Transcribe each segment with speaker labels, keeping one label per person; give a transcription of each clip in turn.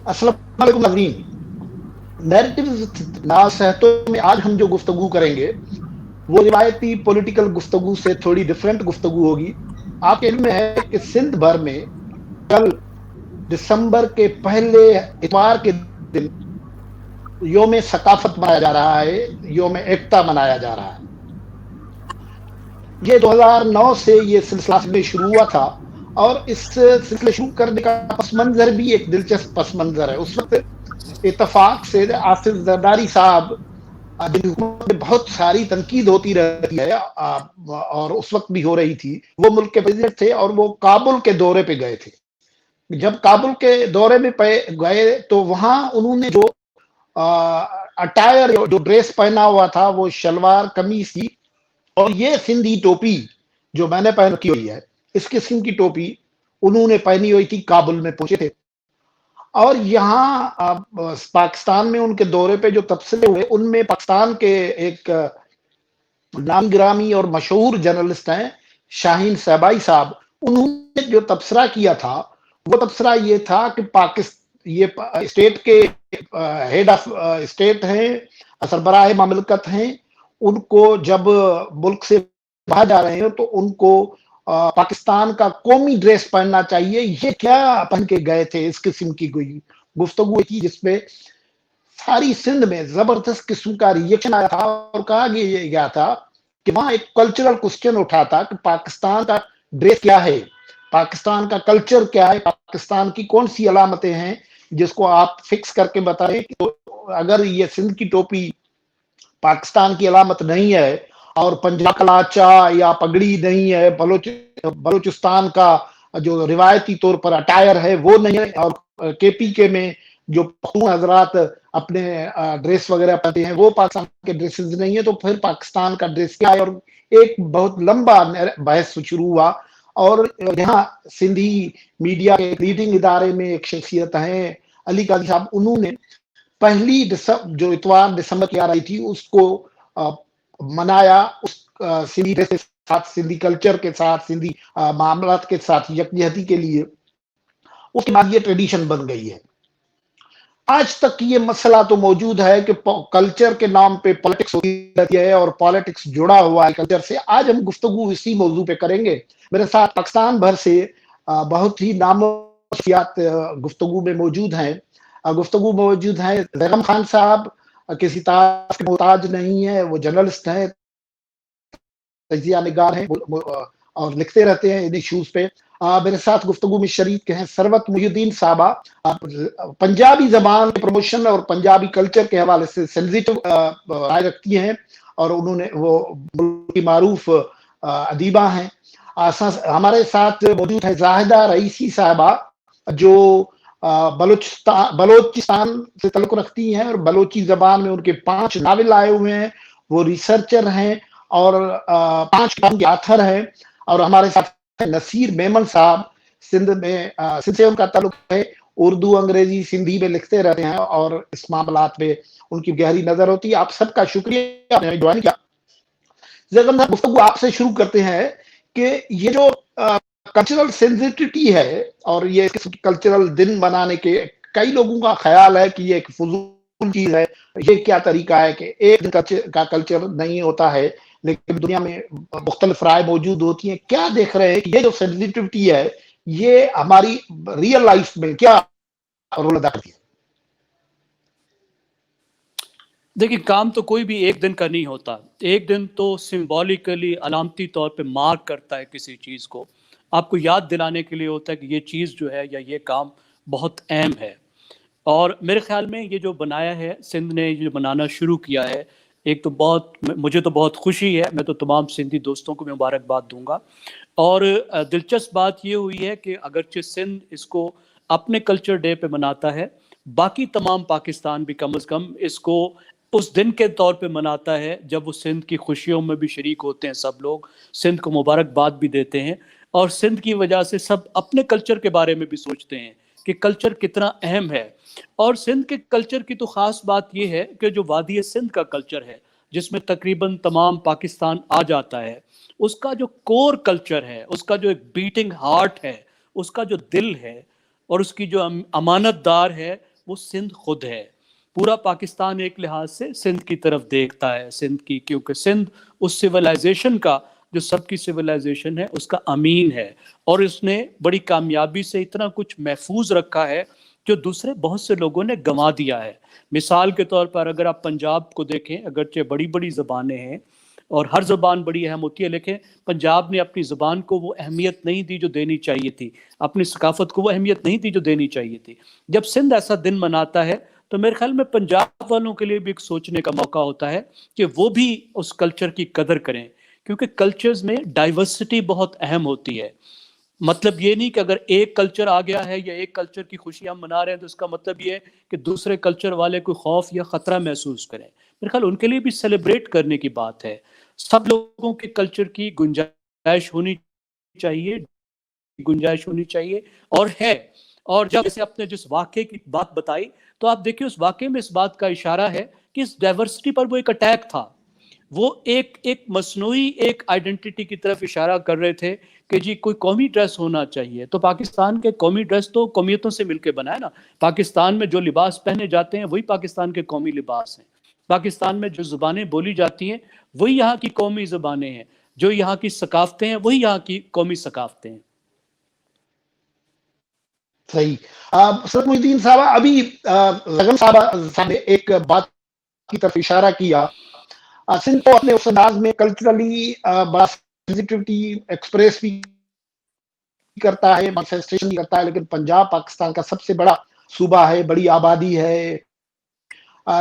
Speaker 1: अस्सलाम वालेकुम नाज़रीन। नैरेटिव्स नासहतों में आज हम जो गुफ्तगू करेंगे वो रिवायती पॉलिटिकल गुफ्तगू से थोड़ी डिफरेंट गुफ्तगू होगी। आपके इल्म में है कि सिंध भर में कल दिसंबर के पहले इतवार के दिन योम सकाफत मनाया जा रहा है, योम एकता मनाया जा रहा है। ये 2009 से ये सिलसिला में शुरू हुआ था और इस सिलसिले शुरू करने का पस मंजर भी एक दिलचस्प पस मंजर है। उस वक्त इतफाक से आसिफ जरदारी साहब जिनकी हुकूमत में बहुत सारी तनकीद होती रहती है और उस वक्त भी हो रही थी, वो मुल्क के प्रेसिडेंट थे और वो काबुल के दौरे पे गए थे। जब काबुल के दौरे में गए तो वहां उन्होंने जो अटायर जो ड्रेस पहना हुआ था वो शलवार कमीज थी और ये सिंधी टोपी जो मैंने पहन की हुई है, इस किस्म की टोपी उन्होंने पहनी हुई थी। काबुल में पहुंचे थे और यहाँ पाकिस्तान में उनके दौरे पे जो तबसरे हुए उनमें पाकिस्तान के एक नाम गिरामी और मशहूर जर्नलिस्ट हैं शाहीन सहबाई साहब, उन्होंने जो तबसरा किया था वो तबसरा ये था कि पाकिस्तान ये स्टेट के हेड ऑफ स्टेट हैं, सरबराह मामलकत हैं, उनको जब मुल्क से बाहर जा रहे हैं तो उनको पाकिस्तान का कौमी ड्रेस पहनना चाहिए। ये क्या पहन के गए थे, इस किस्म की गुफ्तगू थी जिसमें सारी सिंध में जबरदस्त किस्म का रिएक्शन आया था और कहा गया था कि वहां एक कल्चरल क्वेश्चन उठा था कि पाकिस्तान का ड्रेस क्या है, पाकिस्तान का कल्चर क्या है, पाकिस्तान की कौन सी अलामतें हैं जिसको आप फिक्स करके बताएं। तो अगर ये सिंध की टोपी पाकिस्तान की अलामत नहीं है और पंजाब का लाचा या पगड़ी नहीं है, बलोचिस्तान का जो रिवायती तौर पर अटायर है वो नहीं है और केपीके में जो पख्तून हजरात अपने ड्रेस वगैरह पहनते हैं वो पाकिस्तान के ड्रेसेस नहीं है, तो फिर पाकिस्तान का ड्रेस क्या है। और एक बहुत लंबा बहस शुरू हुआ और यहाँ सिंधी मीडिया के रीडिंग इदारे में एक शख्सियत है अली काजी साहब, उन्होंने पहली जो इतवार दिसंबर की आ रही थी उसको मनाया उस सिंधी ड्रेस के साथ, सिंधी कल्चर के साथ, सिंधी मामलात के साथ यकजहती के लिए। उसके बाद ये ट्रेडिशन बन गई है। आज तक ये मसला तो मौजूद है कि कल्चर के नाम पे पॉलिटिक्स होती रहती है और पॉलिटिक्स जुड़ा हुआ है कल्चर से। आज हम गुफ्तगू इसी मौजू पे करेंगे। मेरे साथ पाकिस्तान भर से बहुत ही नामोशियात गुफ्तगू में मौजूद हैं। गुफ्तगू मौजूद हैं ज़ैगम खान साहब, किसी ताज के मोहताज नहीं है, वो जर्नलिस्ट हैं, तजिया निगार हैं और लिखते रहते हैं इन इश्यूज पे। मेरे साथ गुफ्तगू में शरीक हैं सरवत मुहिउद्दीन साहबा, पंजाबी जबान के प्रमोशन और पंजाबी कल्चर के हवाले से सेंसिटिव राय रखती हैं और उन्होंने वो की मारूफ अदीबा हैं। हमारे साथ मौजूद है जाहिदा रईसी साहबा जो बलोचिस्तान से तल्लुक रखती हैं और बलोची जबान में उनके 5 नावल आए हुए हैं। वो रिसर्चर हैं और 5 किताबों के आथर हैं। और हमारे साथ नसीर मेमन साहब, सिंध से उनका ताल्लुक है, उर्दू अंग्रेजी सिंधी में लिखते रहते हैं और इस मामलात में उनकी गहरी नजर होती है। आप सबका शुक्रिया आपने ज्वाइन किया। ज़ैगम साहब, गुफ्तगू आपसे शुरू करते हैं कि ये जो कल्चरल सेंसिटिविटी है और ये कल्चरल दिन मनाने के कई लोगों का ख्याल है कि ये एक फजूल चीज है, ये क्या तरीका है कि एक दिन का कल्चर नहीं होता है, लेकिन दुनिया में मुख्तलिफ राय मौजूद होती है। क्या देख रहे हैं कि ये जो सेंसिटिविटी है ये हमारी रियल लाइफ में क्या रोल अदा करती है?
Speaker 2: देखिए, काम तो कोई भी एक दिन का नहीं होता। एक दिन तो सिंबॉलिकली अलामती तौर पे मार्क करता है किसी चीज़ को, आपको याद दिलाने के लिए होता है कि ये चीज़ जो है या ये काम बहुत अहम है। और मेरे ख्याल में ये जो बनाया है सिंध ने, ये बनाना शुरू किया है, एक तो मुझे तो बहुत खुशी है। मैं तो तमाम सिंधी दोस्तों को मुबारकबाद दूंगा। और दिलचस्प बात ये हुई है कि अगरचे सिंध इसको अपने कल्चर डे पे मनाता है, बाकी तमाम पाकिस्तान भी कम से कम इसको उस दिन के तौर पे मनाता है जब वो सिंध की खुशियों में भी शरीक होते हैं। सब लोग सिंध को मुबारकबाद भी देते हैं और सिंध की वजह से सब अपने कल्चर के बारे में भी सोचते हैं कि कल्चर कितना अहम है। और सिंध के कल्चर की तो ख़ास बात यह है कि जो वादी सिंध का कल्चर है, जिसमें तकरीबन तमाम पाकिस्तान आ जाता है, उसका जो कोर कल्चर है, उसका जो एक बीटिंग हार्ट है, उसका जो दिल है और उसकी जो अमानतदार है, وہ سندھ خود ہے. پورا پاکستان ایک لحاظ سے سندھ کی طرف دیکھتا ہے, سندھ کی, کیونکہ سندھ اس سویلائزیشن کا, جو سب کی سویلائزیشن ہے, اس کا امین ہے, اور اس نے بڑی کامیابی سے اتنا کچھ محفوظ رکھا ہے جو دوسرے بہت سے لوگوں نے گنوا دیا ہے. مثال کے طور پر اگر آپ پنجاب کو دیکھیں, اگرچہ بڑی بڑی زبانیں ہیں اور ہر زبان بڑی اہم ہوتی ہے, لیکن پنجاب نے اپنی زبان کو وہ اہمیت نہیں دی جو دینی چاہیے تھی, اپنی ثقافت کو وہ اہمیت نہیں دی جو دینی چاہیے تھی. جب سندھ ایسا دن مناتا ہے تو میرے خیال میں پنجاب والوں کے لیے بھی ایک سوچنے کا موقع ہوتا ہے کہ وہ بھی اس کلچر کی قدر کریں, کیونکہ کلچرز میں ڈائیورسٹی بہت اہم ہوتی ہے. مطلب یہ نہیں کہ اگر ایک کلچر آ گیا ہے یا ایک کلچر کی خوشی ہم منا رہے ہیں تو اس کا مطلب یہ ہے کہ دوسرے کلچر والے کوئی خوف یا خطرہ محسوس کریں. میرے خیال ان کے لیے بھی سیلیبریٹ کرنے کی بات ہے. سب لوگوں کے کلچر کی گنجائش ہونی چاہیے, اور ہے. اور جب جیسے آپ نے جس واقعے کی بات بتائی تو آپ دیکھیں اس واقعے میں اس بات کا اشارہ ہے کہ اس ڈائیورسٹی پر وہ ایک اٹیک تھا. وہ ایک مصنوعی ایک آئیڈینٹی کی طرف اشارہ کر رہے تھے کہ جی کوئی قومی ڈریس ہونا چاہیے. تو پاکستان کے قومی ڈریس تو قومیتوں سے مل کے بنا ہے نا. پاکستان میں جو لباس پہنے جاتے ہیں وہی پاکستان کے قومی لباس ہیں. پاکستان میں جو زبانیں بولی جاتی ہیں وہی یہاں کی قومی زبانیں ہیں. جو یہاں کی ثقافتیں ہیں وہی یہاں کی قومی ثقافتیں ہیں.
Speaker 1: صحیح. سر محی الدین صاحب, ابھی لگن صاحب نے ایک بات کی طرف اشارہ کیا. سندھ کو اپنے اس انداز میں کلچرلی بڑا سینسٹیوٹی ایکسپریس بھی کرتا ہے, مانیفیسٹیشن بھی کرتا ہے, لیکن پنجاب پاکستان کا سب سے بڑا صوبہ ہے, بڑی آبادی ہے,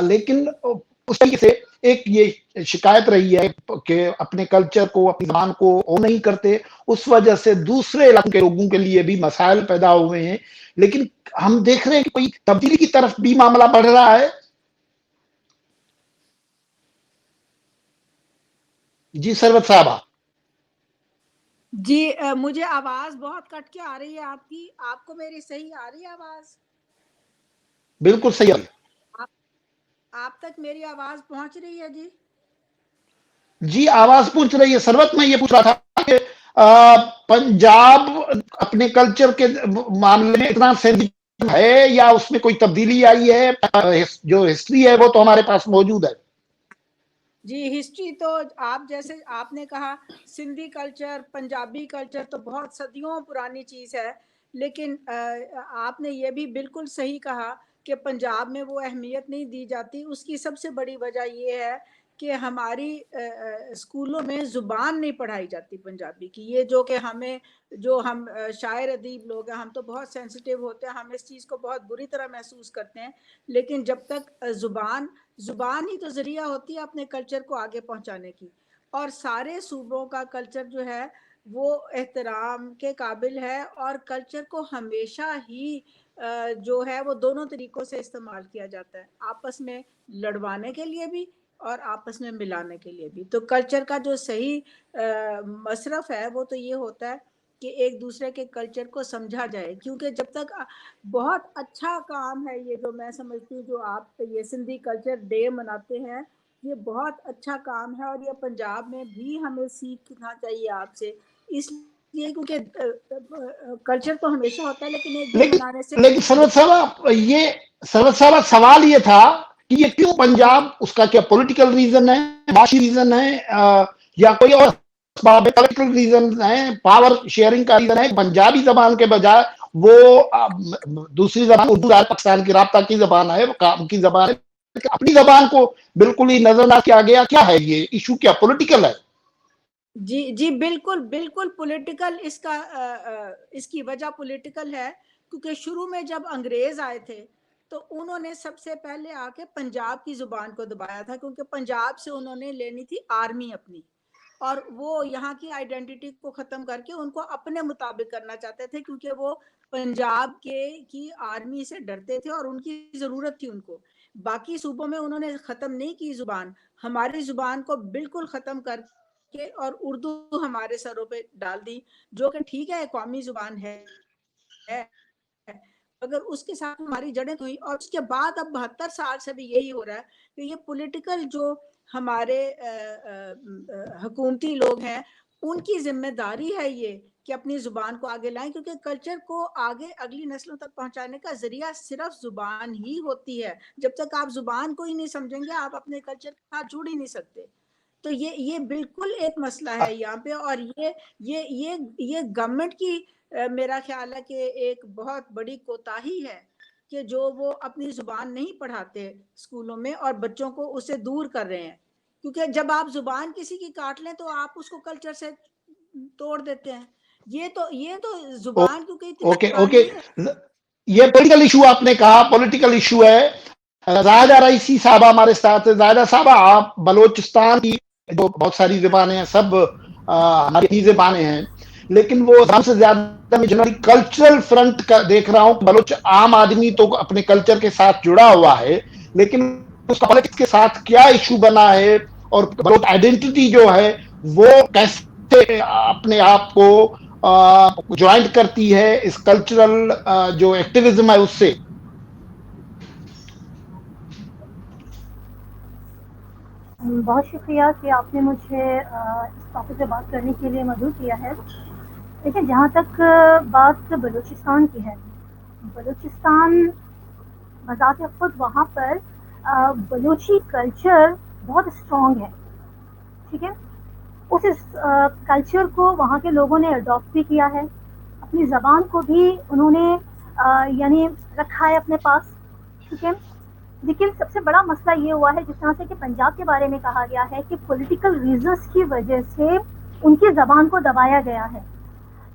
Speaker 1: لیکن اس طریقے سے ایک یہ شکایت رہی ہے کہ اپنے کلچر کو, اپنی زبان کو وہ نہیں کرتے. اس وجہ سے دوسرے علاقوں کے لوگوں کے لیے بھی مسائل پیدا ہوئے ہیں. لیکن ہم دیکھ رہے ہیں کہ کوئی تبدیلی کی طرف بھی معاملہ بڑھ رہا ہے. جی سروت صاحبہ.
Speaker 3: جی مجھے آواز بہت کٹ کے آ رہی ہے آپ کی. آپ کو میری صحیح آ رہی ہے آواز؟
Speaker 1: بالکل صحیح ہے.
Speaker 3: آپ تک میری آواز پہنچ رہی ہے؟ جی
Speaker 1: جی آواز پہنچ رہی ہے. سروت میں یہ پوچھ رہا تھا کہ پنجاب اپنے کلچر کے معاملے میں اتنا سینسٹیو ہے یا اس میں کوئی تبدیلی آئی ہے؟ جو ہسٹری ہے وہ تو ہمارے پاس موجود ہے.
Speaker 3: جی ہسٹری تو آپ جیسے آپ نے کہا, سندھی کلچر, پنجابی کلچر تو بہت صدیوں پرانی چیز ہے. لیکن آپ نے یہ بھی بالکل صحیح کہا کہ پنجاب میں وہ اہمیت نہیں دی جاتی. اس کی سب سے بڑی وجہ یہ ہے کہ ہماری اسکولوں میں زبان نہیں پڑھائی جاتی پنجابی کی. یہ جو کہ ہم شاعر ادیب لوگ ہیں, ہم تو بہت سینسیٹیو ہوتے ہیں, ہم اس چیز کو بہت بری طرح محسوس کرتے ہیں. لیکن جب تک زبان ہی تو ذریعہ ہوتی ہے اپنے کلچر کو آگے پہنچانے کی. اور سارے صوبوں کا کلچر جو ہے وہ احترام کے قابل ہے, اور کلچر کو ہمیشہ ہی جو ہے وہ دونوں طریقوں سے استعمال کیا جاتا ہے, آپس میں لڑوانے کے لیے بھی اور آپس میں ملانے کے لیے بھی. تو کلچر کا جو صحیح مصرف ہے وہ تو یہ ہوتا ہے کہ ایک دوسرے کے کلچر کو سمجھا جائے. کیونکہ جب تک بہت اچھا کام ہے یہ, جو میں سمجھتی ہوں جو آپ یہ سندھی کلچر ڈے مناتے ہیں, یہ بہت اچھا کام ہے. اور یہ پنجاب میں بھی ہمیں سیکھنا چاہیے آپ سے, اس لیے کیونکہ کلچر تو ہمیشہ ہوتا ہے لیکن ایک دن منانے سے.
Speaker 1: لیکن سروت صاحب سوال یہ تھا کہ یہ کیوں پنجاب, اس کا کیا پولیٹیکل ریزن ہے, معاشی ریزن ہے, یا کوئی اور پولیٹیکل ریزن ہے, پاور شیئرنگ کا ریزن ہے؟ پنجابی زبان کے بجائے وہ دوسری زبان اردو پاکستان کی رابطہ کی زبان ہے, کام کی زبان ہے, اپنی زبان کو بالکل ہی نظر نہ کیا گیا. کیا ہے یہ ایشو, کیا پولیٹیکل ہے؟
Speaker 3: جی بالکل بالکل پولیٹیکل. اس کی وجہ پولیٹیکل ہے, کیونکہ شروع میں جب انگریز آئے تھے تو انہوں نے سب سے پہلے آ کے پنجاب کی زبان کو دبایا تھا, کیونکہ پنجاب سے انہوں نے لینی تھی آرمی اپنی, اور وہ یہاں کی آئیڈینٹی کو ختم کر کے ان کو اپنے مطابق کرنا چاہتے تھے, کیونکہ وہ پنجاب کی آرمی سے ڈرتے تھے اور ان کی ضرورت تھی ان کو. باقی صوبوں میں انہوں نے ختم نہیں کی زبان, ہماری زبان کو بالکل ختم کر کے اور اردو ہمارے سروں پہ ڈال دی, جو کہ ٹھیک ہے قومی زبان ہے, اگر اس کے ساتھ ہماری جڑیں ہوئی. اور اس کے بعد اب 72 سال سے بھی یہی ہو رہا ہے کہ یہ پولیٹیکل جو ہمارے حکومتی لوگ ہیں ان کی ذمہ داری ہے یہ کہ اپنی زبان کو آگے لائیں، کیونکہ کلچر کو آگے اگلی نسلوں تک پہنچانے کا ذریعہ صرف زبان ہی ہوتی ہے. جب تک آپ زبان کو ہی نہیں سمجھیں گے آپ اپنے کلچر کے ساتھ جڑ ہی نہیں سکتے. تو یہ بالکل ایک مسئلہ ہے یہاں پہ، اور یہ گورنمنٹ کی میرا خیال ہے کہ ایک بہت بڑی کوتاہی ہے کہ جو وہ اپنی زبان نہیں پڑھاتے اسکولوں میں اور بچوں کو اسے دور کر رہے ہیں. کیونکہ جب آپ زبان کسی کی کاٹ لیں تو آپ اس کو کلچر سے توڑ دیتے ہیں. یہ تو زبان کیونکہ اتنی
Speaker 1: اوکے
Speaker 3: پرانی ہے.
Speaker 1: یہ پولیٹیکل ایشو آپ نے کہا، پولیٹیکل ایشو ہے. زاہدہ رئیسی صاحبہ ہمارے ساتھ. زاہدہ صاحبہ، آپ بلوچستان کی جو بہت ساری زبانیں ہیں سب ہماری اپنی زبانیں ہیں، لیکن وہ سب سے زیادہ میں جنرلی کلچرل فرنٹ کا دیکھ رہا ہوں. بلوچ عام آدمی تو اپنے کلچر کے ساتھ جڑا ہوا ہے، لیکن اس کا پالیٹکس کے ساتھ کیا ایشو بنا ہے، اور بلوچ آئیڈینٹی جو ہے وہ کیسے اپنے آپ کو جوائنٹ کرتی ہے اس کلچرل جو ایکٹیویزم ہے اس سے.
Speaker 4: بہت شکریہ کہ آپ نے مجھے اس ٹاپک پہ بات کرنے کے لیے مدعو کیا ہے. دیکھیں، جہاں تک بات بلوچستان کی ہے، بلوچستان بذات خود وہاں پر بلوچی کلچر بہت اسٹرانگ ہے. ٹھیک ہے، اس کلچر کو وہاں کے لوگوں نے اڈاپٹ بھی کیا ہے، اپنی زبان کو بھی انہوں نے یعنی رکھا ہے اپنے پاس. ٹھیک ہے، لیکن سب سے بڑا مسئلہ یہ ہوا ہے جس طرح سے کہ پنجاب کے بارے میں کہا گیا ہے کہ پولیٹیکل ریزنس کی وجہ سے ان کی زبان کو دبایا گیا ہے.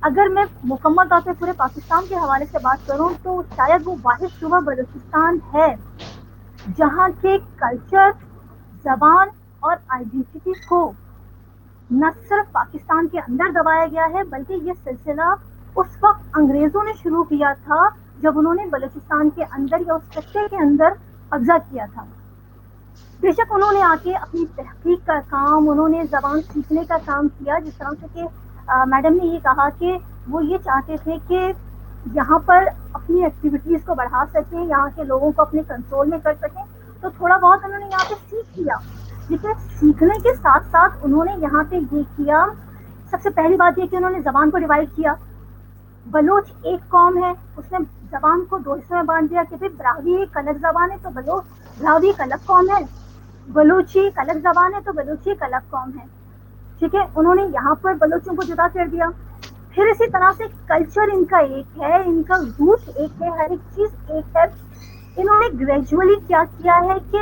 Speaker 4: اگر میں مکمل طور پہ پورے پاکستان کے حوالے سے بات کروں تو شاید وہ واحد صوبہ بلوچستان ہے جہاں کے کلچر، زبان اور آئیڈینٹی کو نہ صرف پاکستان کے اندر دبایا گیا ہے، بلکہ یہ سلسلہ اس وقت انگریزوں نے شروع کیا تھا جب انہوں نے بلوچستان کے اندر یا اس خطے کے اندر قبضہ کیا تھا. بے شک انہوں نے آ کے اپنی تحقیق کا کام، انہوں نے زبان سیکھنے کا کام کیا، جس طرح سے کہ میڈم نے یہ کہا کہ وہ یہ چاہتے تھے کہ یہاں پر اپنی ایکٹیویٹیز کو بڑھا سکیں، یہاں کے لوگوں کو اپنے کنٹرول میں کر سکیں. تو تھوڑا بہت انہوں نے یہاں پہ سیکھ لیا، لیکن سیکھنے کے ساتھ ساتھ انہوں نے یہاں پہ یہ کیا، سب سے پہلی بات یہ کہ انہوں نے زبان کو ڈیوائڈ کیا. بلوچ ایک قوم ہے، اس نے زبان کو دو حصوں میں بانٹ دیا کہ براہوی ایک الگ زبان ہے تو براہوی ایک الگ قوم ہے، بلوچی ایک الگ زبان ہے تو بلوچی ایک الگ قوم ہے. ٹھیک ہے، انہوں نے یہاں پر بلوچوں کو جدا کر دیا. پھر اسی طرح سے کلچر ان کا ایک ہے، ان کا روٹ ایک ہے، ہر ایک چیز ایک ہے. انہوں نے گریجولی کیا کیا ہے کہ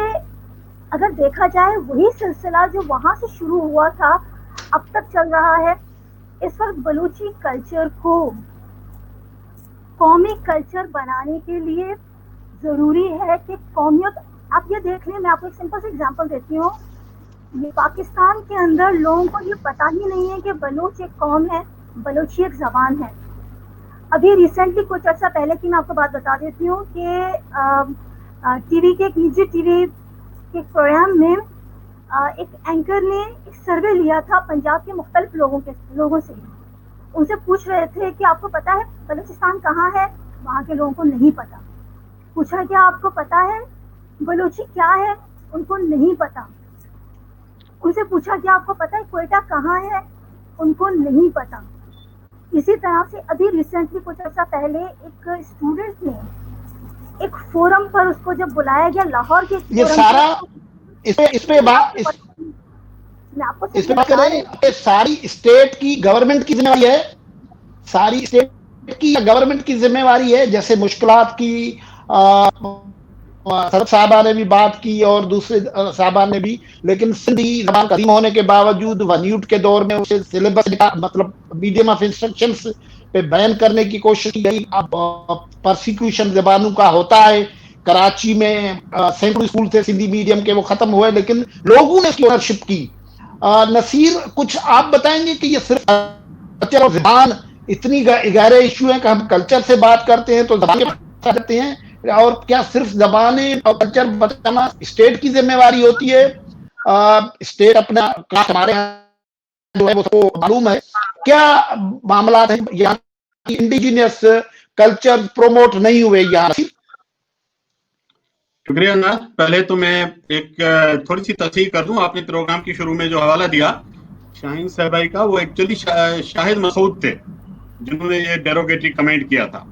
Speaker 4: اگر دیکھا جائے وہی سلسلہ جو وہاں سے شروع ہوا تھا اب تک چل رہا ہے. اس وقت بلوچی کلچر کو قومی کلچر بنانے کے لیے ضروری ہے کہ قومیت، آپ یہ دیکھ لیں، میں آپ کو ایک سمپل سی ایگزامپل دیتی ہوں. یہ پاکستان کے اندر لوگوں کو یہ پتہ ہی نہیں ہے کہ بلوچ ایک قوم ہے، بلوچی ایک زبان ہے. ابھی ریسنٹلی کچھ عرصہ پہلے کی میں آپ کو بات بتا دیتی ہوں کہ ٹی وی کے ایک نجی ٹی وی کے پروگرام میں ایک اینکر نے ایک سروے لیا تھا پنجاب کے مختلف لوگوں سے. ان سے پوچھ رہے تھے کہ آپ کو پتا ہے بلوچستان کہاں ہے؟ وہاں کے لوگوں کو نہیں پتا. پوچھا کہ آپ کو پتا ہے بلوچی کیا ہے؟ ان کو نہیں پتا. ان سے پوچھا کہ آپ کو پتا ہے کوئٹہ کہاں ہے؟ ان کو نہیں پتا. اسی طرح سے ابھی ریسنٹلی کچھ عرصہ پہلے ایک اسٹوڈنٹ نے ایک فورم پر اس کو جب بلایا گیا لاہور کے
Speaker 1: یہ سارا اس پہ بات کریں، ساری اسٹیٹ کی گورنمنٹ کی ذمہ داری ہے، ساری اسٹیٹ کی گورنمنٹ کی ذمہ داری ہے. جیسے مشکلات کی سرد صاحبہ نے بھی بات کی اور دوسرے صاحبہ نے بھی، لیکن سندھی زبان قدیم ہونے کے باوجود ونیوٹ کے دور میں اسے سلیبس مطلب میڈیم آف انسٹرکشنز پہ بیان کرنے کی کوشش کی گئی. اب پرسیکیوشن زبانوں کا ہوتا ہے، کراچی میں سینکڑوں اسکول تھے سندھی میڈیم کے، وہ ختم ہوئے، لیکن لوگوں نے اس کی اونرشپ کی. نصیر، کچھ آپ بتائیں گے کہ یہ صرف کلچر اور زبان اتنی گہرے ایشو ہیں کہ ہم کلچر سے بات کرتے ہیں تو زبان کے بات کرتے ہیں، اور کیا صرف زبانیں اور کلچر بچانا اسٹیٹ کی ذمہ داری ہوتی ہے؟ اسٹیٹ اپنا ہمارے یہاں جو ہے وہ سب کو معلوم ہے، کیا معاملات ہیں یہاں کی انڈیجینس کلچر پروموٹ نہیں ہوئے یہاں؟
Speaker 5: شکریہ نا. پہلے تو میں ایک تھوڑی سی تصحیح کر دوں. آپ نے پروگرام کی شروع میں جو حوالہ دیا شاہین صاحبائی کا، وہ ایکچولی شاہد مسعود تھے. जिन्होंने ये डेरोगेटरी कमेंट किया था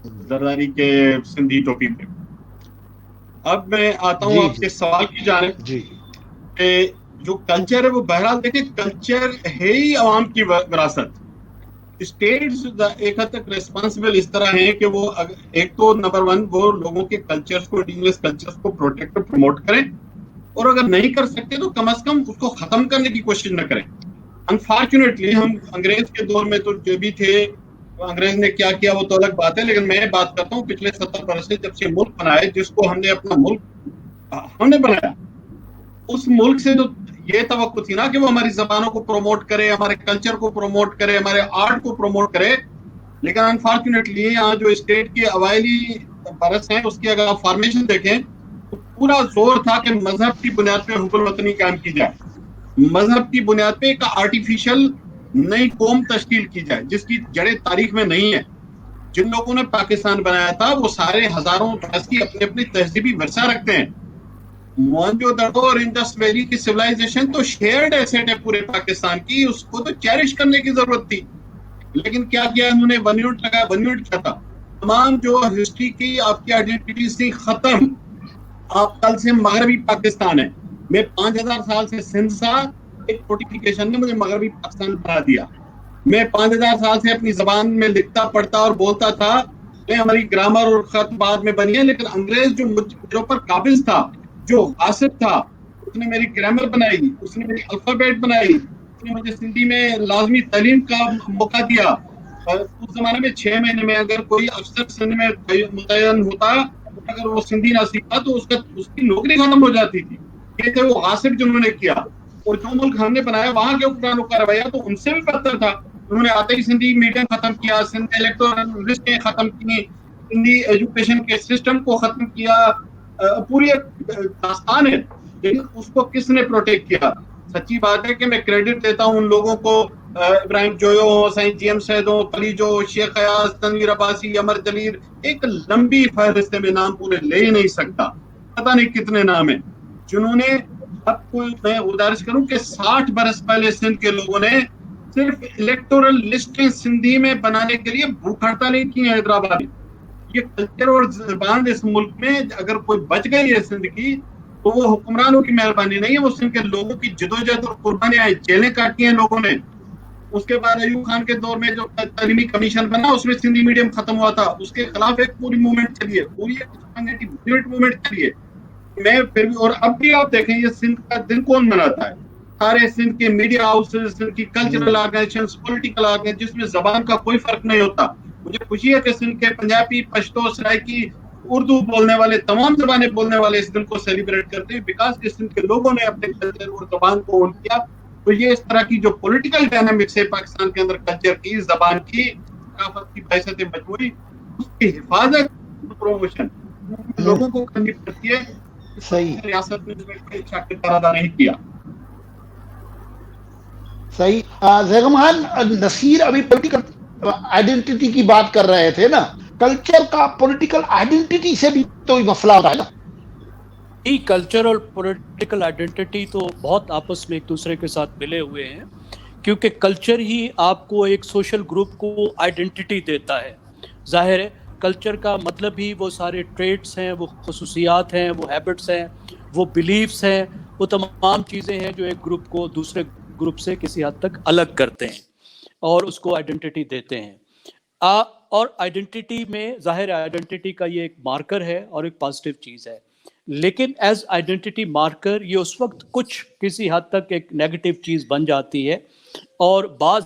Speaker 5: जरदारी के सिंधी टोपी पे। अब मैं आता हूँ
Speaker 1: जी
Speaker 5: आपके सवाल की जानिब
Speaker 1: जी
Speaker 5: कि जो कल्चर है वो बहरहाल देखिए कल्चर है ही अवाम की विरासत। स्टेट्स एक हद तक रिस्पॉन्सिबल इस तरह हैं कि वो एक तो नंबर वन वो लोगों के कल्चर्स को इंडिजिनस कल्चर्स को प्रोटेक्ट और प्रमोट करें, और अगर नहीं कर सकते तो कम से कम उसको खत्म करने की कोशिश न करें। अनफॉर्चुनेटली हम अंग्रेज के दौर में तो जो भी थे, अंग्रेज ने क्या किया वो तो अलग बात है, लेकिन मैं बात करता हूँ पिछले 70 वर्ष से जब से मुल्क बनाए, जिसको हमने अपना मुल्क हमने बनाया, उस मुल्क से तो ये तवक्को थी ना कि वो हमारी जबानों को प्रमोट करे, हमारे कल्चर को प्रमोट करे, हमारे आर्ट को प्रमोट करे। लेकिन अनफॉर्चुनेटली यहाँ जो स्टेट के अवाइली बरस हैं उसकी अगर आप फॉर्मेशन देखें तो पूरा जोर था कि मजहब की बुनियाद पे हुकूमत वतनी कायम की जाए, मजहब की बुनियाद पे एक आर्टिफिशियल नई कौम तश्कील की जाए जिसकी जड़ें तारीख में नहीं है। जिन लोगों ने पाकिस्तान बनाया था वो सारे हजारों बरस की अपनी अपनी तहजीबी वर्षा रखते हैं। मोहनजोदड़ो और इंडस वैली की सिविलाइजेशन तो शेयर्ड एसेट है पूरे पाकिस्तान की, उसको तो चेरिश करने की जरूरत थी। लेकिन क्या किया इन्होंने, 1 यूनिट लगाया। 1 यूनिट क्या था? तमाम जो हिस्ट्री की आपकी आइडेंटिटीज थी खत्म। आप कल से मगरबी पाकिस्तान है, मैं 5000 साल से सिंध सा, एक नोटिफिकेशन ने मुझे मगरबी पाकिस्तान बना दिया। मैं 5000 साल से अपनी जबान में लिखता पढ़ता और बोलता था, मैं हमारी ग्रामर और खत बाद में बनी है, लेकिन अंग्रेज जो मुझ पर काबिज था, जो आसिफ था, उसने मेरी ग्रामर बनाई, उसने मेरी अल्फाबेट बनाई, उसने मुझे सिंधी में लाजमी तालीम का मौका दिया। उस जमाने में 6 महीने में अगर कोई अफसर सिंध में मुतयन होता, अगर वो सिंधी ना सीखा तो उसकी नौकरी खत्म हो जाती थी। ये थे वो आसिफ जिन्होंने किया। और जो मुल्क हमने बनाया वहां के हुक्मरानों का रवैया तो उनसे भी बदतर था। उन्होंने आते ही सिंधी मीडियम खत्म किया, सिंधी इलेक्टोरल लिस्टें खत्म की, सिंधी एजुकेशन के सिस्टम को खत्म किया। पूरी एक दास्तान है, लेकिन उसको किसने प्रोटेक्ट किया? सच्ची बात है कि मैं क्रेडिट देता हूँ उन लोगों को, इब्राहिम जोयो हो, साईं जी एम सैद हो, कलीजो, शेख अयाज, तनवीर अब्बासी, अमर जलील, एक लंबी फहरिस्त में नाम पूरे ले ही नहीं सकता, पता नहीं कितने नाम है जिन्होंने, आपको मैं गुजारिश करूं कि 60 बरस पहले सिंध के लोगों ने सिर्फ इलेक्टोरल लिस्टें सिंधी में बनाने के लिए भूख हड़तालें की है हैदराबाद में। ये कल्चर और जबान इस मुल्क में अगर कोई बच गई है सिंध की तो वो हुक्मरानों की मेहरबानी नहीं है, वो सिंध के लोगों की जदोजहद और कुर्बानियां, जेलें काटी हैं लोगों ने। उसके बाद अयूब खान के दौर में जो तालीमी कमीशन बना उसमें सिंधी मीडियम खत्म हुआ था, उसके खिलाफ एक पूरी मूवमेंट चली है, पूरी एक मूवमेंट चली है। मैं फिर भी, और अब भी आप देखें ये सिंध का दिन कौन मनाता है? सारे सिंध के मीडिया हाउसेस, सिंध की कल्चरल ऑर्गेनाइजेशन, पॉलिटिकल ऑर्गेनाइजेशन, जिसमें जबान का कोई फर्क नहीं होता। मुझे खुशी है कि सिंध के पंजाबी, पश्तो, सराइकी, उर्दू बोलने वाले, तमाम जबानें बोलने वाले इस दिन को सेलिब्रेट करते हैं, बिकॉज के सिंध के लोगों ने अपने कल्चर और जबान को ओन किया। तो ये इस तरह की जो पॉलिटिकल डायनामिक्स है पाकिस्तान के अंदर, कल्चर की, जबान की, सकाफत की बहसत मजबूरी, उसकी हिफाजत, प्रमोशन लोगों को करनी पड़ती है।
Speaker 1: सही,
Speaker 5: रियासत ने इच्छा किरदार अदा नहीं किया।
Speaker 1: सही। जैगम खान, नसीर अभी पॉलिटिकल आइडेंटिटी की बात कर रहे थे ना, कल्चर का पॉलिटिकल आइडेंटिटी से भी तो मसला होता है ना?
Speaker 2: ये कल्चर और पॉलिटिकल आइडेंटिटी तो बहुत आपस में एक दूसरे के साथ मिले हुए हैं, क्योंकि कल्चर ही आपको एक सोशल ग्रुप को आइडेंटिटी देता है। जाहिर है कल्चर का मतलब ही वो सारे ट्रेड्स हैं, वो खसूसियात हैं, वो हैबिट्स हैं, वो बिलीफ्स हैं, वो तमाम चीज़ें हैं जो एक ग्रुप को दूसरे ग्रुप से किसी हद तक अलग करते हैं और उसको आइडेंटिटी देते हैं। और आइडेंटिटी में जाहिर आइडेंटिटी का ये एक मार्कर है और एक पॉजिटिव चीज़ है, लेकिन एज आइडेंटिटी मार्कर ये उस वक्त कुछ किसी हद तक एक नेगेटिव चीज़ बन जाती है, और बाज़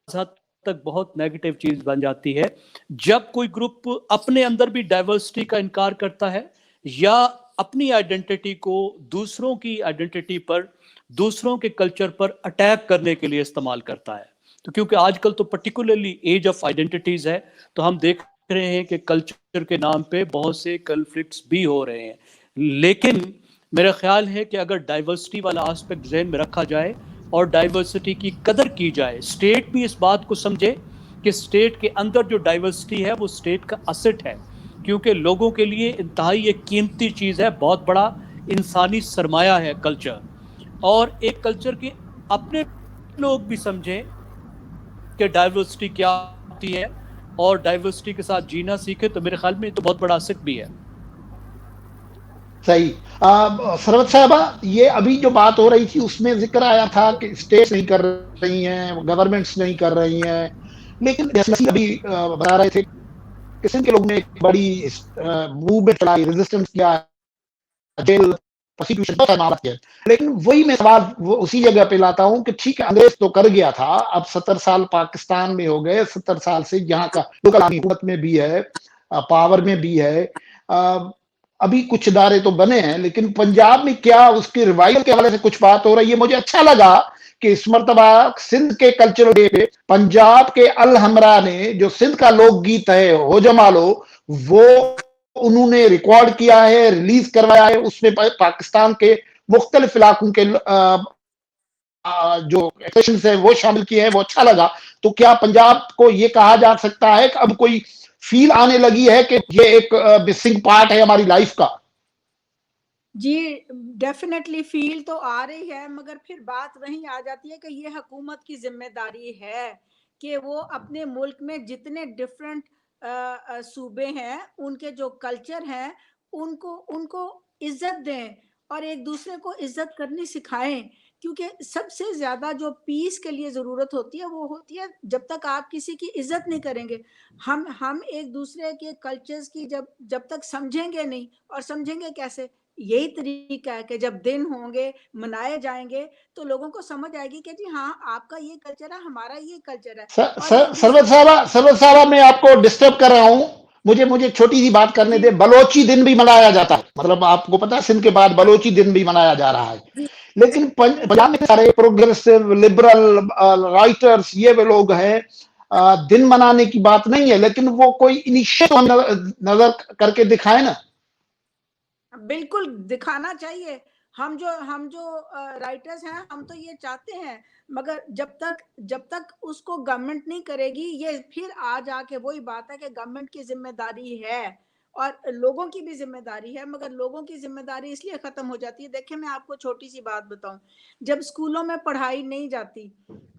Speaker 2: हद तक बहुत नेगेटिव चीज़ बन जाती है जब कोई ग्रुप अपने अंदर भी डाइवर्सिटी का इनकार करता है या अपनी आइडेंटिटी को दूसरों की आइडेंटिटी पर, दूसरों के कल्चर पर अटैक करने के लिए इस्तेमाल करता है। तो क्योंकि आजकल तो पर्टिकुलरली एज ऑफ आइडेंटिटीज है, तो हम देख रहे हैं कि कल्चर के नाम पे बहुत से कन्फ्लिक्ट्स भी हो रहे हैं। लेकिन मेरा ख्याल है कि अगर डाइवर्सिटी वाला एस्पेक्ट ज़हन में रखा जाए और डाइवर्सिटी की कदर की जाए, स्टेट भी इस बात को समझे कि स्टेट के अंदर जो डाइवर्सिटी है वो स्टेट का असेट है, क्योंकि लोगों के लिए इंतहाई एक कीमती चीज़ है, बहुत बड़ा इंसानी सरमाया है कल्चर। और एक कल्चर के अपने लोग भी समझें कि डाइवर्सिटी क्या होती है और डाइवर्सिटी के साथ जीना सीखे, तो मेरे ख्याल में तो बहुत बड़ा असेट भी है।
Speaker 1: सही। सरवत साहबा, ये अभी जो बात हो रही थी उसमें जिक्र आया था कि स्टेट नहीं कर रही हैं, गवर्नमेंट्स नहीं कर रही हैं, लेकिन जैसे अभी बता रहे थे कि सिंध के लोग ने एक बड़ी मूवमेंट चलाई, रेजिस्टेंस किया, जेल प्रोसिक्यूशन बहुत मामला किया, लेकिन वही मैं सवाल वो उसी जगह पे लाता हूँ कि ठीक है, अंग्रेज तो कर गया था, अब 70 साल पाकिस्तान में हो गए, 70 साल से यहाँ का लोकल हुकूमत में भी है, पावर में भी है, अभी कुछ इदारे तो बने हैं, लेकिन पंजाब में क्या उसके रिवाइवल के हवाले से कुछ बात हो रही है। मुझे अच्छा लगा कि इस मर्तबा सिंध के कल्चरल डे पे पंजाब के अल हमरा ने जो सिंध का लोकगीत है हो जमा लो, वो उन्होंने रिकॉर्ड किया है, रिलीज करवाया है, उसमें पाकिस्तान के मुख्तलिफ इलाकों के जो एक्सप्रेशंस है वो शामिल किए हैं, वो अच्छा लगा। तो क्या पंजाब को ये कहा जा सकता है कि अब कोई फील आने लगी है कि ये एक मिसिंग पार्ट है हमारी लाइफ का?
Speaker 3: जी डेफिनेटली फील तो आ रही है, मगर फिर बात वहीं आ जाती है कि ये हुकूमत की जिम्मेदारी है कि वो अपने मुल्क में जितने डिफरेंट सूबे हैं, उनके जो कल्चर हैं, उनको उनको इज्जत दें और एक दूसरे को इज्जत करनी सिखाएं, क्योंकि सबसे ज्यादा जो पीस के लिए जरूरत होती है वो होती है जब तक आप किसी की इज्जत नहीं करेंगे। हम एक दूसरे के कल्चर्स की जब तक समझेंगे नहीं, और समझेंगे कैसे, यही तरीका है कि जब दिन होंगे, मनाए जाएंगे, तो लोगों को समझ आएगी कि जी हाँ, आपका ये कल्चर है, हमारा ये कल्चर है।
Speaker 1: सरवत साहबा, मैं आपको डिस्टर्ब कर रहा हूँ, मुझे छोटी सी बात करने दे। बलोची दिन भी मनाया जाता है, मतलब आपको पता है सिंध के बाद बलोची दिन भी मनाया जा रहा है, लेकिन पंजाब में सारे प्रोग्रेसिव लिबरल राइटर्स ये वे लोग हैं, दिन मनाने की बात नहीं है, लेकिन वो कोई इनिशिएटिव नजर करके दिखाए ना।
Speaker 3: बिल्कुल दिखाना चाहिए। हम जो राइटर्स हैं, हम तो ये चाहते हैं, मगर जब तक उसको गवर्नमेंट नहीं करेगी, ये फिर आ जाके वही बात है कि गवर्नमेंट की जिम्मेदारी है और लोगों की भी जिम्मेदारी है, मगर लोगों की जिम्मेदारी इसलिए खत्म हो जाती है। देखिए, मैं आपको छोटी सी बात बताऊं, जब स्कूलों में पढ़ाई नहीं जाती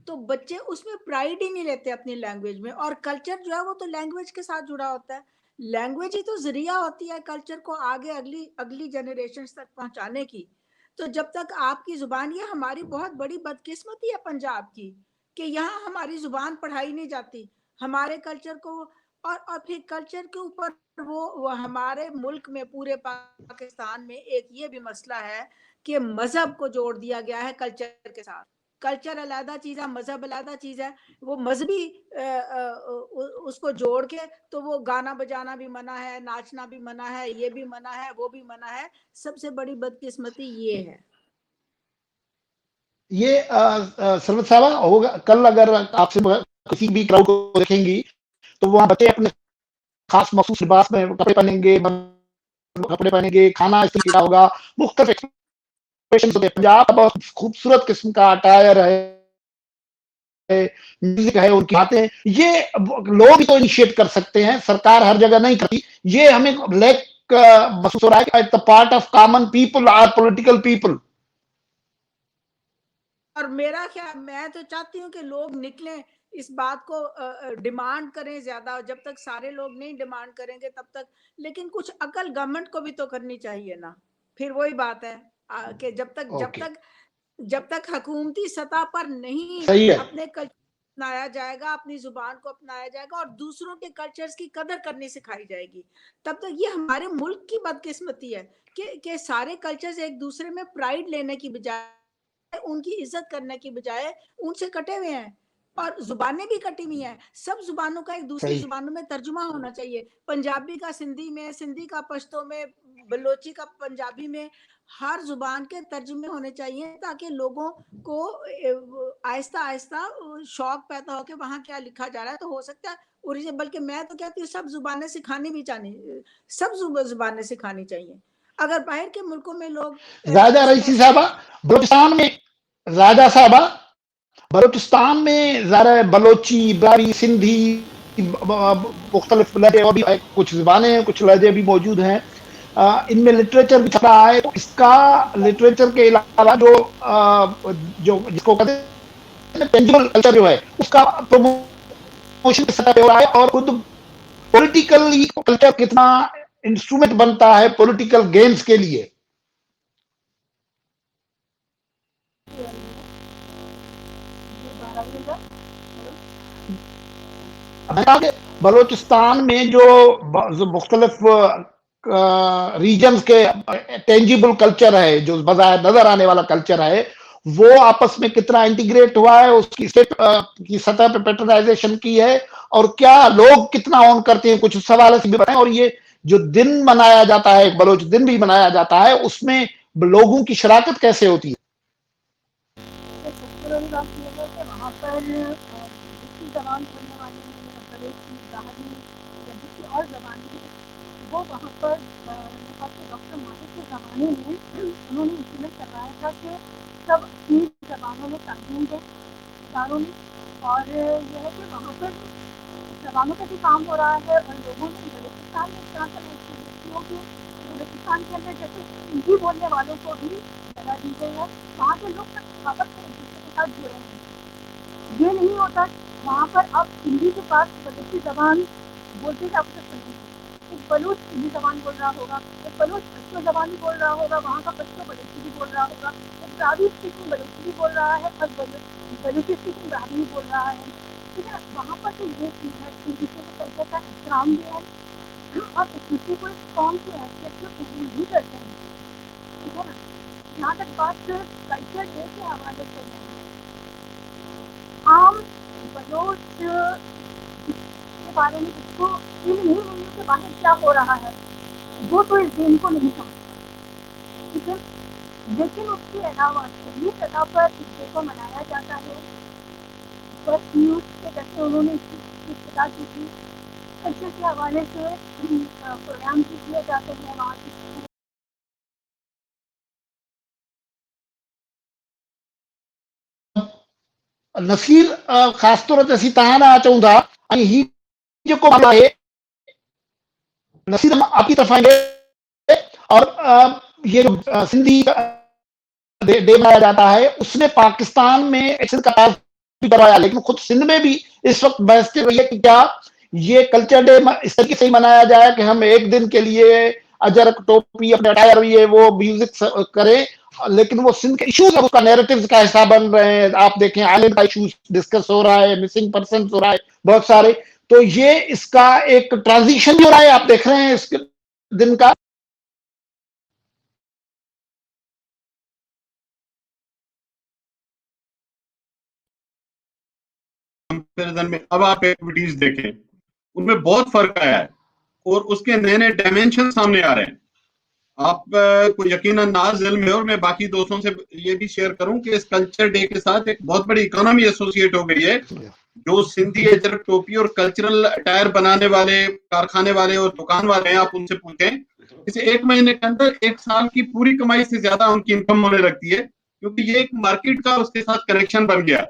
Speaker 3: तो बच्चे उसमें प्राइड ही नहीं लेते अपनी लैंग्वेज में, और कल्चर जो है वो तो लैंग्वेज के साथ जुड़ा होता है। लैंग्वेज ही तो जरिया होती है कल्चर को आगे अगली जनरेशन तक पहुंचाने की। तो जब तक आपकी जुबान, ये हमारी बहुत बड़ी बदकिस्मती है पंजाब की कि यहाँ हमारी जुबान पढ़ाई नहीं जाती, हमारे कल्चर को, और फिर कल्चर के ऊपर वो हमारे मुल्क में, पूरे पाकिस्तान में एक ये भी मसला है कि मजहब को जोड़ दिया गया है कल्चर के साथ। कल्चर अलग चीज है, मजहब अलग चीज है, वो मजहबी उसको जोड़ के तो वो गाना बजाना भी मना है, नाचना भी मना है, ये भी मना है, वो भी मना है। सबसे बड़ी बदकिस्मती ये है।
Speaker 1: ये सरवत साहबा होगा, कल अगर आपसे किसी भी क्राउड को देखेंगी तो वहां बच्चे अपने खास मखसूस लिबास में कपड़े पहनेंगे, खाना इस तरीके का होगा, मुख्तलिफ एक्सप्रेशन होते हैं। पंजाब का बहुत खूबसूरत किस्म का अटायर है, म्यूजिक है, उनकी बातें हैं, ये लोग भी तो इनिशिएट कर सकते हैं, सरकार हर जगह नहीं करती। ये हमें लैक महसूस हो रहा है कि it's the part of common people or political people.
Speaker 3: और मेरा ख्याल, मैं तो चाहती हूँ कि लोग निकलें, इस बात को डिमांड करें ज्यादा। जब तक सारे लोग नहीं डिमांड करेंगे तब तक, लेकिन कुछ अकल गवर्नमेंट को भी तो करनी चाहिए ना। फिर वही बात है कि जब तक हुकूमती सतह पर नहीं अपने कल्चर अपनाया जाएगा, अपनी जुबान को अपनाया जाएगा और दूसरों के कल्चर्स की कदर करनी सिखाई जाएगी, तब तक ये हमारे मुल्क की बदकिस्मती है कि सारे कल्चर्स एक दूसरे में प्राइड लेने की बजाय, उनकी इज्जत करने की बजाय उनसे कटे हुए हैं, और जुबानें भी कटी हुई हैं। सब जुबानों का एक दूसरी जुबानों में तर्जुमा होना चाहिए। पंजाबी का सिंधी में, सिंधी का पश्तो में, बलोची का पंजाबी में, हर जुबान के तर्जुमे होने चाहिए, ताकि लोगों को आहिस्ता आहिस्ता शौक पैदा हो कि वहाँ क्या लिखा जा रहा है। तो हो सकता है ओरिजिनल, बल्कि मैं तो कहती हूँ सब जुबानें सिखानी भी चाहिए, सब जुबानें सिखानी चाहिए। अगर बाहर के मुल्कों में लोग
Speaker 1: बलूचिस्तान में ज़रा बलोची, बारी, सिंधी, मुख्तलिफ लहजे, और भी कुछ ज़बानें हैं, कुछ लहजे भी मौजूद हैं। इनमें लिटरेचर भी छप रहा है, तो इसका लिटरेचर के अलावा जो जिसको कहते हैं टेंजिबल कल्चर जो है, उसका प्रमोशन की सतह पे हो रहा है, और खुद पॉलिटिकली कल्चर कितना इंस्ट्रूमेंट बनता है पॉलिटिकल गेम्स के लिए। बलूचिस्तान में जो मुख्तलिफ रीजन्स के टेंजिबल कल्चर है, जो बाज़ाहिर नजर आने वाला कल्चर है, वो आपस में कितना इंटीग्रेट हुआ है, उसकी स्टेट की सतह पे पैटर्नाइजेशन की है, और क्या लोग कितना ऑन करते हैं, कुछ उस हवाले से भी बताएं। और ये जो दिन मनाया जाता है, बलोच दिन भी मनाया जाता है, उसमें लोगों की शराकत कैसे होती है?
Speaker 4: वहाँ पर दूसरी जबान बोलने वाले और जबान वो वहाँ पर डॉक्टर मालिक के ज़माने में उन्होंने इम्प्लीमेंट करवाया था कि सब अपनी जबानों में तालीम दें इदारों में, और यह है कि वहाँ पर जबानों का भी काम हो रहा है। और लोगों ने बलूचिस्तान में क्या करें कि बलूचिस्तान के अंदर जैसे हिंदी बोलने वालों को भी जगह दी गई है, वहाँ के लोग आपस में एक दूसरे के साथ जुड़े हैं। ये नहीं होता वहाँ पर अब हिंदी के पास बलूची जबान बोलते जाओ तो सुनेंगे, एक बलूच हिंदी जबान बोल रहा होगा, एक बलूच पश्तो जबान भी बोल रहा होगा, वहाँ का पश्तो बलूची भी बोल रहा होगा, एक ब्राह्मी स्पीकिंग बलूची भी बोल रहा है, और बलूची स्पीकिंग ब्राह्मी भी बोल रहा है। ठीक है, वहाँ पर तो ये चीज़ है कि दूसरे के कल्चर का एहतराम भी है, और एक दूसरे को इस कौम की हैसियत में कबूल भी करते हैं। ठीक है ना, यहाँ तक बात कल्चर डे के हवाले से है। आम बलोच के बारे में जिसको नहीं मिलने के बाहर क्या हो रहा है, वो तो इस दिन को नहीं समझता। ठीक है, लेकिन उसके अलावा सभी जगह पर इस डे को मनाया जाता है। फर्स्ट न्यूज़ के जैसे उन्होंने इसकी इब्तिदा की थी, कल्चर के हवाले से प्रोग्राम भी किए जाते हैं वहाँ की।
Speaker 1: नसीर खासतौर ते असीं तव्हां ॾांहुं अचूं था, ऐं ही जेको मामलो आहे नसीर हम आपकी तरफ आएंगे, और ये जो सिंधी डे मनाया जाता है, उसमें पाकिस्तान में एक्शन का भी करवाया, लेकिन खुद सिंध में भी इस वक्त बहस चल रही है कि क्या ये कल्चर डे इस तरीके से ही मनाया जाए कि हम एक दिन के लिए अजरक टोपी अपने अटायर ये वो म्यूजिक करें, लेकिन वो सिंध के इश्यूज है, उसका नैरेटिव का हिस्सा बन रहे हैं। आप देखें आइलैंड का इशू डिस्कस हो रहा है, मिसिंग पर्सन हो रहा है बहुत सारे, तो ये इसका एक ट्रांजिशन भी हो रहा है, आप देख रहे हैं इस दिन का।
Speaker 5: कंपैरिजन में अब आप एक्टिविटीज देखें, उनमें बहुत फर्क आया है, और उसके नए नए डायमेंशन सामने आ रहे हैं। आप को यकीनन नाज इल्म है, और मैं बाकी दोस्तों से ये भी शेयर करूं कि इस कल्चर डे के साथ एक बहुत बड़ी इकोनॉमी एसोसिएट हो गई है। जो सिंधी अजरक टोपी और कल्चरल अटायर बनाने वाले कारखाने वाले और दुकान वाले हैं, आप उनसे पूछें, इसे 1 महीने के अंदर 1 साल की पूरी कमाई से ज्यादा उनकी इनकम होने लगती है, क्योंकि ये एक मार्केट का उसके साथ कनेक्शन बन गया।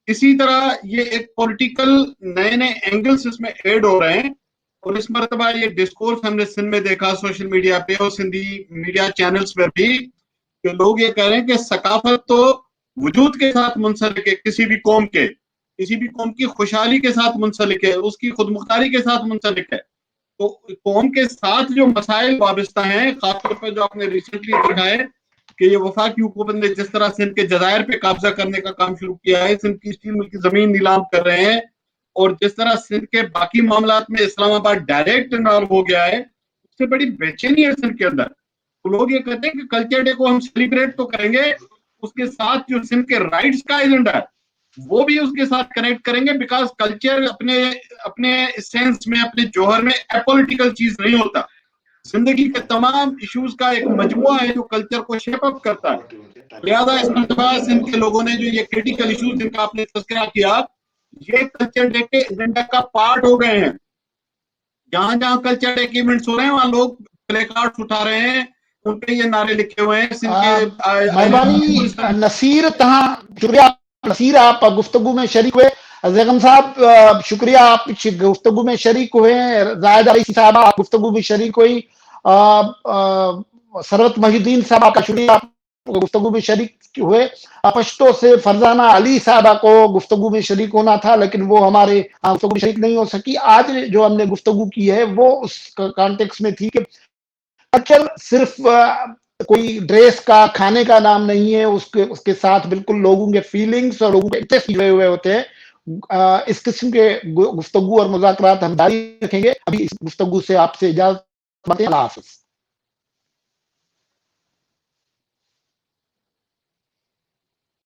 Speaker 5: इसी तरह ये एक पॉलिटिकल नए नए एंगल्स इसमें ऐड हो रहे हैं, और इस मरतबा ये डिस्कोर्स हमने सिंध में देखा सोशल मीडिया पे और सिंधी मीडिया चैनल्स पर भी, कि लोग ये कह रहे हैं कि सकाफत तो वजूद के साथ मुंसलिक है, किसी भी कौम की खुशहाली के साथ मुंसलिक है, उसकी खुदमुख्तारी के साथ मुंसलिक है। तो कौम के साथ जो मसाइल वाबस्ता हैं, खासतौर पर जो आपने रिसेंटली देखा है कि ये वफाकी हुकूमत ने जिस तरह सिंध के जजायर पे कब्जा करने का काम शुरू किया है, सिंध की स्टील मिल की जमीन नीलाम कर रहे हैं, और जिस तरह सिंध के बाकी मामलात में इस्लामाबाद डायरेक्ट इन्वॉल्व हो गया है, उससे बड़ी बेचैनी है सिंध के अंदर। तो लोग ये कहते हैं कि कल्चर डे को हम सेलिब्रेट तो करेंगे, उसके साथ जो सिंध के राइट्स का एजेंडा है वो भी उसके साथ कनेक्ट करेंगे, बिकॉज कल्चर अपने सेंस में, अपने जौहर में एपॉलिटिकल चीज नहीं होता। जिंदगी के तमाम इश्यूज का एक मजमुआ है जो कल्चर को शेप अप करता है। लिहाजा इस मरतबा सिंध के लोगों ने जो ये क्रिटिकल इश्यूज जिनका आपने तज़किरा किया, ये कल्चर डे के एजेंडा का पार्ट हो गए हैं। जहां जहां कल्चर डे के इवेंट्स हो रहे हैं, वहां लोग प्ले कार्ड्स उठा रहे हैं, उन पे ये नारे लिखे हुए हैं सिंध के।
Speaker 1: मेहरबानी नसीर, तहां शुक्रिया नसीर, आप गुफ्तगू में शरीक हुए। जैगम साहब शुक्रिया, आप गुफ्तगू में शरीक हुए। जायद अली साहब आप गुफ्तगू में शरीक हुई। सरवत महीउद्दीन साहब आपका शुक्रिया, गुफ्तगू में शरीक हुए। पश्तो से फरजाना अली साहबा को गुफ्तगू में शरीक होना था, लेकिन वो हमारे गुफ्तगू में शरीक नहीं हो सकी। आज जो हमने गुफ्तगू की है वो उस कॉन्टेक्स्ट में थी कि कल्चर सिर्फ कोई ड्रेस का, खाने का नाम नहीं है, उसके साथ बिल्कुल लोगों के फीलिंग्स और लोगों के इंटरेस्ट जुड़े हुए होते हैं। इस किस्म के गुफ्तगू और मुज़ाकरात हम जारी रखेंगे। अभी इस गुफ्तगू से आपसे इजाजत, अल्लाह हाफ़िज़।